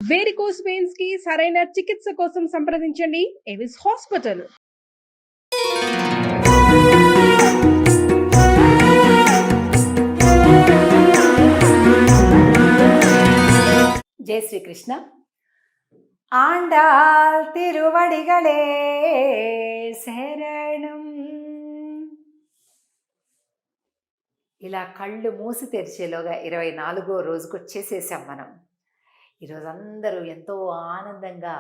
Varicose veins కి సరైన చికిత్స కోసం సంప్రదించండి ఎవిస్ హాస్పిటల్. జై శ్రీకృష్ణ. ఆండాల్ తిరువడిగలే శరణం. ఇలా కళ్ళు మూసి తెరిచేలోగా 24వ రోజుకు వచ్చేసేసాం మనం. ఈరోజు అందరూ ఎంతో ఆనందంగా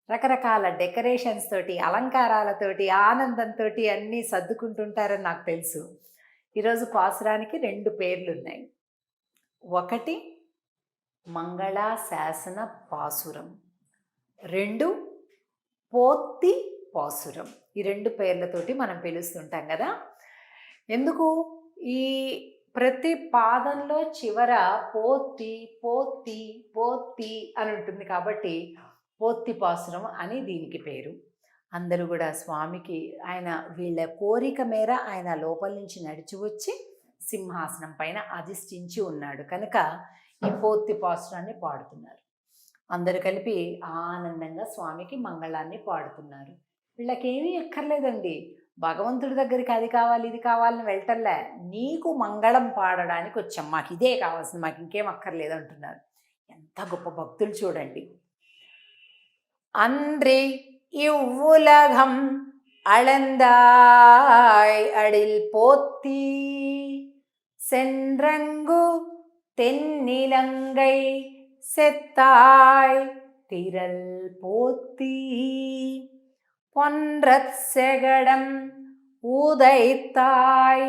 రకరకాల డెకరేషన్స్ తోటి, అలంకారాలతోటి, ఆనందంతో అన్నీ సర్దుకుంటుంటారని నాకు తెలుసు. ఈరోజు పాసురానికి 2 పేర్లు ఉన్నాయి. ఒకటి మంగళాశాసన పాసురం, 2 పోత్తి పాసురం. ఈ 2 పేర్లతోటి మనం పిలుస్తుంటాం కదా. ఎందుకు ఈ ప్రతి పాదంలో చివర పోత్తి పోత్తి పోత్తి అని ఉంటుంది కాబట్టి పోత్తి పాసురం అని దీనికి పేరు. అందరూ కూడా స్వామికి ఆయన వీళ్ళ కోరిక మేర ఆయన లోపల నుంచి నడిచి వచ్చి సింహాసనం పైన అధిష్ఠించి ఉన్నాడు కనుక ఈ పోత్తి పాసురాన్ని పాడుతున్నారు. అందరూ కలిపి ఆనందంగా స్వామికి మంగళాన్ని పాడుతున్నారు. వీళ్ళకేమీ ఎక్కర్లేదండి, భగవంతుడి దగ్గరికి అది కావాలి ఇది కావాలని వెళ్ళటంలే, నీకు మంగళం పాడడానికి వచ్చాం, మాకు ఇదే కావాల్సింది, మాకు ఇంకేం అక్కర్లేదు అంటున్నారు. ఎంత గొప్ప భక్తులు చూడండి. அன்றி இவ்வுலகம் அளந்தாய் அடில் போத்தி சென்றங்கு தென்னிலங்கை செத்தாய் திரள் போத்தி பொன்றச் செகடம் ஊதைத்தாய்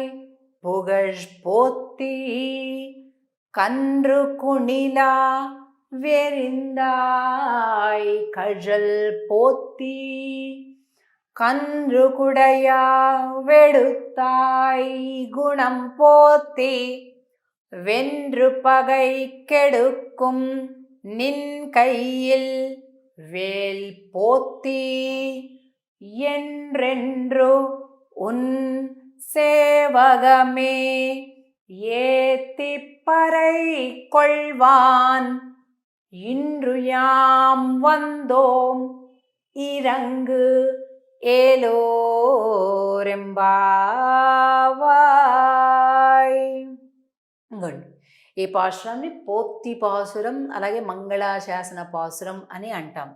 புகழ் போத்தி கன்று குணிலா வெறிந்தாய் கழல் போத்தி கன்று குடையா வெடுத்தாய் குணம் போத்தி வென்று பகை கெடுக்கும் நின் கையில் வேல் போத்தி என்றென்று உன் சேவகமே ஏத்திப்பறை கொள்வான் இன்று யாம் வந்தோம் இறங்கு ఏలోరెంబావాయ్. ఇంకోండి, ఈ పాసురాన్ని పోత్తి పాసురం అలాగే మంగళాశాసన పాసురం అని అంటాం.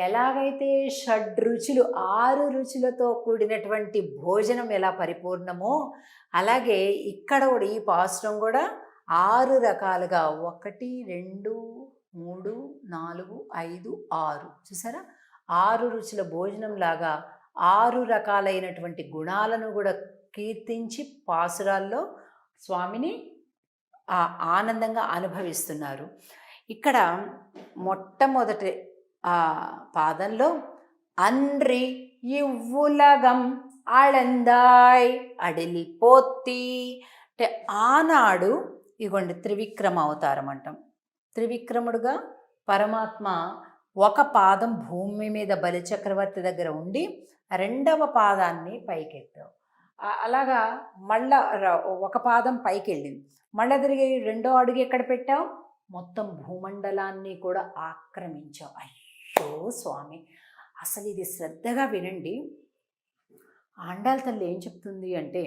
ఎలాగైతే షడ్రుచులు 6 రుచులతో కూడినటువంటి భోజనం ఎలా పరిపూర్ణమో అలాగే ఇక్కడ కూడా ఈ పాసురం కూడా 6 రకాలుగా 1 2 3 4 5 6 చూసారా, 6 రుచుల భోజనం లాగా 6 రకాలైనటువంటి గుణాలను కూడా కీర్తించి పాసురాల్లో స్వామిని ఆనందంగా అనుభవిస్తున్నారు. ఇక్కడ మొట్టమొదటి పాదంలో అన్రి ఇవ్వులగం అళందాయ్ అడిల్ పోత్తి అంటే ఆనాడు ఇగోండి త్రివిక్రమ అవతారం అంటాం. త్రివిక్రముడుగా పరమాత్మ ఒక పాదం భూమి మీద బలిచక్రవర్తి దగ్గర ఉండి 2వ పాదాన్ని పైకెత్తావు. అలాగా మళ్ళా ఒక పాదం పైకి వెళ్ళింది, మళ్ళీ తిరిగి 2వ అడుగు ఎక్కడ పెట్టావు, మొత్తం భూమండలాన్ని కూడా ఆక్రమించావు. అయ్యో స్వామి, అసలు ఇది శ్రద్ధగా వినండి. ఆండాళ్ళ తల్లి ఏం చెప్తుంది అంటే,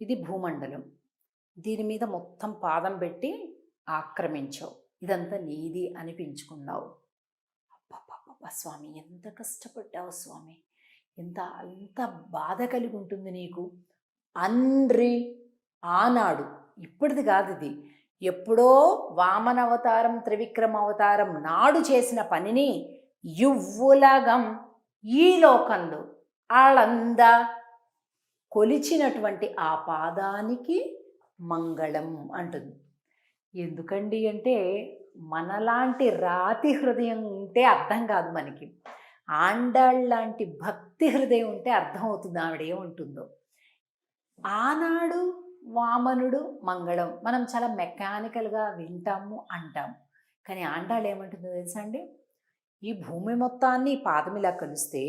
ఇది భూమండలం, దీని మీద మొత్తం పాదం పెట్టి ఆక్రమించావు, ఇదంతా నీది అనిపించుకున్నావు. అబ్బా స్వామి, ఎంత కష్టపడ్డావు స్వామి, అంత బాధ కలిగి ఉంటుంది నీకు. అన్రి ఆనాడు, ఇప్పటిది కాదు, ఇది ఎప్పుడో వామన అవతారం త్రివిక్రమ అవతారం నాడు చేసిన పనిని యువ్వులగం ఈ లోకంలో ఆళంద కొలిచినటువంటి ఆ పాదానికి మంగళం అంటుంది. ఎందుకండి అంటే మనలాంటి రాతి హృదయం ఉంటే అర్థం కాదు మనకి, ఆండాళ్ళలాంటి భక్తి హృదయం ఉంటే అర్థమవుతుంది ఆవిడ ఏముంటుందో. ఆనాడు వామనుడు మంగళం మనం చాలా మెకానికల్గా వింటాము అంటాము, కానీ ఆండాళ్ళు ఏమంటుందో తెలుసా అండి, ఈ భూమి మొత్తాన్ని పాదమిలా కలిస్తే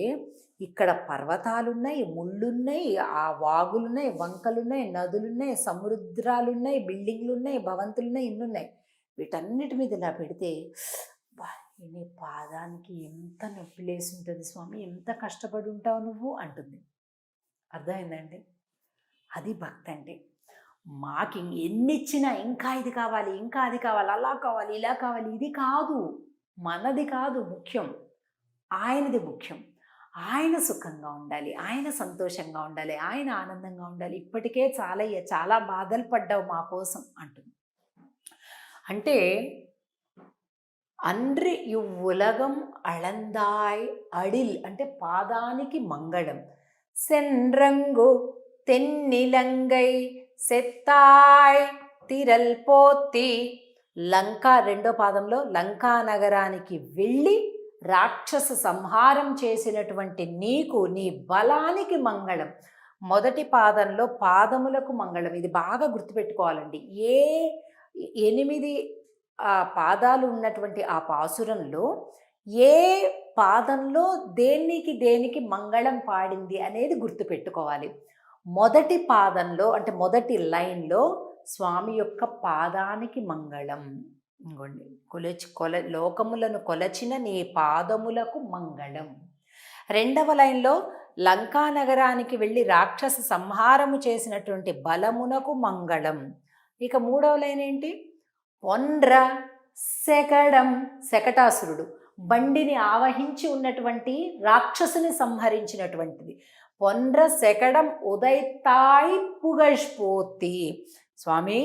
ఇక్కడ పర్వతాలున్నాయి, ముళ్ళున్నాయి, ఆ వాగులున్నాయి, వంకలున్నాయి, నదులున్నాయి, సముద్రాలున్నాయి, బిల్డింగ్లు ఉన్నాయి, భవంతులున్నాయి, ఇన్నున్నాయి. వీటన్నిటి మీద ఇలా పెడితే నీ పాదానికి ఎంత నొప్పి లేసి ఉంటుంది స్వామి, ఎంత కష్టపడి ఉంటావు నువ్వు అంటుంది. అర్థమైందండి? అది భక్తి అంటే. మాకు ఎన్ని ఇచ్చినా ఇంకా ఇది కావాలి, ఇంకా అది కావాలి, అలా కావాలి, ఇలా కావాలి, ఇది కాదు, మనది కాదు ముఖ్యం, ఆయనది ముఖ్యం. ఆయన సుఖంగా ఉండాలి, ఆయన సంతోషంగా ఉండాలి, ఆయన ఆనందంగా ఉండాలి. ఇప్పటికే చాలా బాధలు పడ్డావు మా కోసం అంటుంది. అంటే అన్రి ఇవ్వులగం అళందాయ్ అడిల్ అంటే పాదానికి మంగళం. సెన్రంగు తెన్నిలంగై సెత్తాయ్ తిరల్ పోతి. లంక రెండో పాదంలో లంకా నగరానికి వెళ్ళి రాక్షస సంహారం చేసినటువంటి నీకు, నీ బలానికి మంగళం. మొదటి పాదంలో పాదములకు మంగళం. ఇది బాగా గుర్తుపెట్టుకోవాలండి. 8 పాదాలు ఉన్నటువంటి ఆ పాసురంలో ఏ పాదంలో దేనికి మంగళం పాడింది అనేది గుర్తుపెట్టుకోవాలి. మొదటి పాదంలో అంటే మొదటి లైన్లో స్వామి యొక్క పాదానికి మంగళం. ఇంకోండి, లోకములను కొలచిన నీ పాదములకు మంగళం. రెండవ లైన్లో లంకా నగరానికి వెళ్ళి రాక్షస సంహారము చేసినటువంటి బలమునకు మంగళం. ఇక మూడవ లైన్ ఏంటి? పొండ్ర శకడం, శకటాసురుడు బండిని ఆవహించి ఉన్నటువంటి రాక్షసుని సంహరించినటువంటిది. పొండ్ర శకడం ఉదయతాయి పుగష్పోతి. స్వామి,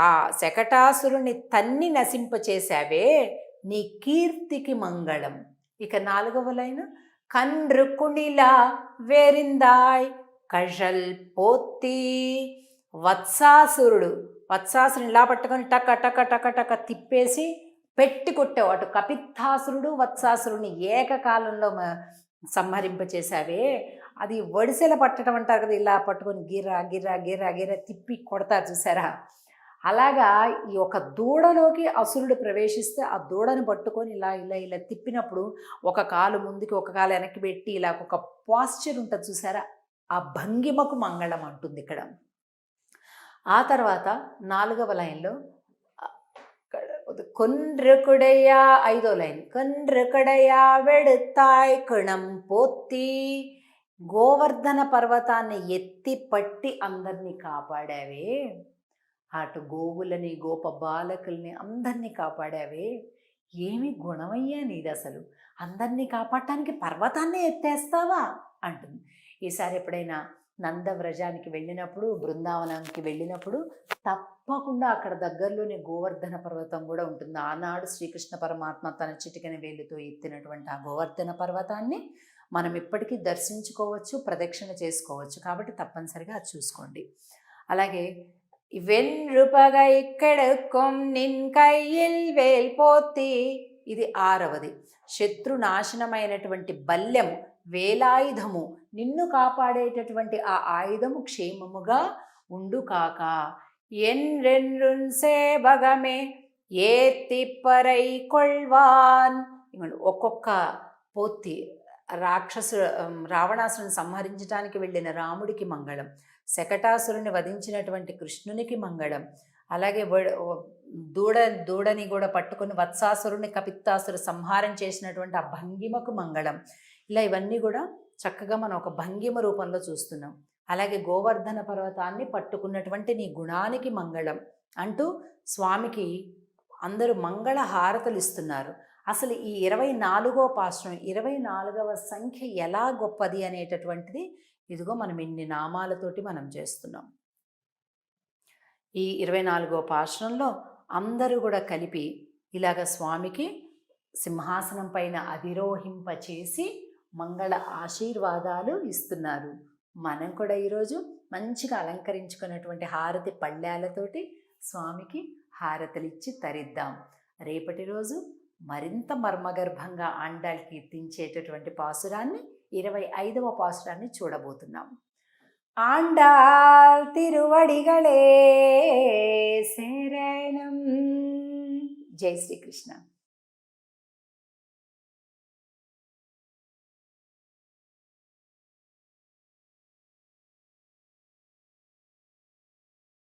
ఆ శకటాసురుని తన్ని నశింపచేశావే, నీ కీర్తికి మంగళం. ఇక నాలుగవ లైన్ కన్రు కుణిలా వేరిందాయ్ కషల్ పోతి. వత్సాసురుని ఇలా పట్టుకొని టక టక టక టక తిప్పేసి పెట్టి కొట్టావు. అటు కపిత్తాసురుడు వత్సాసురుని ఏకకాలంలో సంహరింపచేశావే. అది ఒడిసెల పట్టడం అంటారు కదా, ఇలా పట్టుకొని గిర్రా గిర్రా గిర్రా గిర్రా తిప్పి కొడతారు చూసారా. అలాగా ఈ ఒక దూడలోకి అసురుడు ప్రవేశిస్తే ఆ దూడను పట్టుకొని ఇలా ఇలా ఇలా తిప్పినప్పుడు ఒక కాలు ముందుకి ఒక కాలు వెనక్కి పెట్టి ఇలా ఒక పాస్చర్ ఉంటుంది చూసారా, ఆ భంగిమకు మంగళం అంటుంది ఇక్కడ. ఆ తర్వాత నాలుగవ లైన్లో కొన్రుకుడయా, ఐదో లైన్ కొన్రుకుడయా వెడుతాయ్ కణం పోతి. గోవర్ధన పర్వతాన్ని ఎత్తి పట్టి అందరినీ కాపాడావే, అటు గోవులని గోప బాలకుల్ని అందరినీ కాపాడావే. ఏమి గుణమయ్యా నీది అసలు, అందరినీ కాపాడటానికి పర్వతాన్ని ఎత్తేస్తావా అంటుంది. ఈసారి ఎప్పుడైనా నందవ్రజానికి వెళ్ళినప్పుడు, బృందావనానికి వెళ్ళినప్పుడు తప్పకుండా అక్కడ దగ్గరలోనే గోవర్ధన పర్వతం కూడా ఉంటుంది. ఆనాడు శ్రీకృష్ణ పరమాత్మ తన చిటికెన వేలుతో ఎత్తినటువంటి ఆ గోవర్ధన పర్వతాన్ని మనం ఇప్పటికీ దర్శించుకోవచ్చు, ప్రదక్షిణ చేసుకోవచ్చు. కాబట్టి తప్పనిసరిగా అది చూసుకోండి. అలాగే వెన్రుపగా ఇక్కడెక్కుం నిన్ కయ్యిల్ వేల్పోతి. ఇది ఆరవది. శత్రునాశనమైనటువంటి బల్యం, వేలాయుధము, నిన్ను కాపాడేటటువంటి ఆ ఆయుధము క్షేమముగా ఉండు కాక. ఎన్రెన్రున్ సేబగమే ఏ తిప్పరై కొల్వాన్. ఒక్కొక్క పోతి రావణాసురుని సంహరించడానికి వెళ్ళిన రాముడికి మంగళం, శకటాసురుని వధించినటువంటి కృష్ణునికి మంగళం, అలాగే దూడని కూడా పట్టుకొని వత్సాసురుని కపిత్తాసురు సంహారం చేసినటువంటి ఆ భంగిమకు మంగళం. ఇలా ఇవన్నీ కూడా చక్కగా మనం ఒక భంగిమ రూపంలో చూస్తున్నాం. అలాగే గోవర్ధన పర్వతాన్ని పట్టుకున్నటువంటి నీ గుణానికి మంగళం అంటూ స్వామికి అందరూ మంగళ హారతలు ఇస్తున్నారు. అసలు ఈ 24వ పాశ్రం, 24వ సంఖ్య ఎలా గొప్పది అనేటటువంటిది ఇదిగో మనం ఇన్ని నామాలతోటి మనం చేస్తున్నాం. ఈ 24వ పాశ్రంలో అందరూ కూడా కలిపి ఇలాగ స్వామికి సింహాసనం పైన అధిరోహింపచేసి మంగళ ఆశీర్వాదాలు ఇస్తున్నారు. మనం కూడా ఈరోజు మంచిగా అలంకరించుకున్నటువంటి హారతి పళ్ళాలతోటి స్వామికి హారతలిచ్చి తరిద్దాం. రేపటి రోజు మరింత మర్మగర్భంగా ఆండాళ్ కీర్తించేటటువంటి పాసురాన్ని 25వ పాసురాన్ని చూడబోతున్నాం. ఆండాళ్ తిరువడిగళే శరణం. జై శ్రీకృష్ణ.